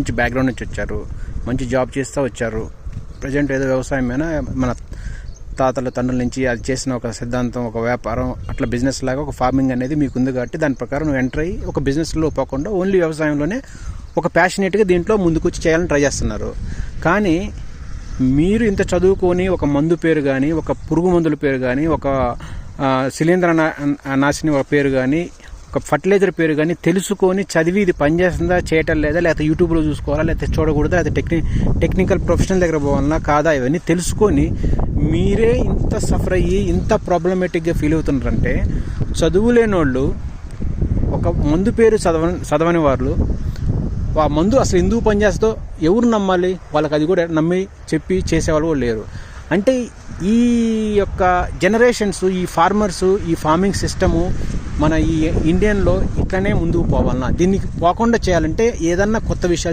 మంచి బ్యాక్గ్రౌండ్ నుంచి వచ్చారు, మంచి జాబ్ చేస్తూ వచ్చారు. ప్రజెంట్ ఏదో వ్యవసాయమైనా మన తాతల తండ్రుల నుంచి అది చేసిన ఒక సిద్ధాంతం, ఒక వ్యాపారం, అట్లా బిజినెస్ లాగా ఒక ఫార్మింగ్ అనేది మీకు ఉంది కాబట్టి దాని ప్రకారం నువ్వు ఎంటర్ అయ్యి ఒక బిజినెస్లో పోకుండా ఓన్లీ వ్యవసాయంలోనే ఒక ప్యాషనేట్గా దీంట్లో ముందుకొచ్చి చేయాలని ట్రై చేస్తున్నారు. కానీ మీరు ఇంత చదువుకొని ఒక మందు పేరు కానీ, ఒక పురుగు మందుల పేరు కానీ, ఒక శిలీంద్ర నాశిని ఒక పేరు కానీ, ఒక ఫర్టిలైజర్ పేరు కానీ తెలుసుకొని చదివి ఇది పనిచేస్తుందా చేయటం లేదా, లేకపోతే యూట్యూబ్లో చూసుకోవాలా, లేకపోతే చూడకూడదా, లేకపోతే టెక్నికల్ ప్రొఫెషనల్ దగ్గర పోవాలన్నా కాదా, ఇవన్నీ తెలుసుకొని మీరే ఇంత సఫర్ అయ్యి ఇంత ప్రాబ్లమేటిక్గా ఫీల్ అవుతున్నారంటే చదువు లేని వాళ్ళు, ఒక మందు పేరు చదవని వాళ్ళు, ఆ మందు అసలు ఎందుకు పనిచేస్తుందో ఎవరు నమ్మాలి? వాళ్ళకి అది కూడా నమ్మి చెప్పి చేసేవాళ్ళు కూడా లేరు. అంటే ఈ యొక్క జనరేషన్స్, ఈ ఫార్మర్స్, ఈ ఫార్మింగ్ సిస్టము మన ఈ ఇండియన్లో ఇట్లనే ముందుకు పోవాలన్నా, దీనికి పోకుండా చేయాలంటే ఏదన్నా కొత్త విషయాలు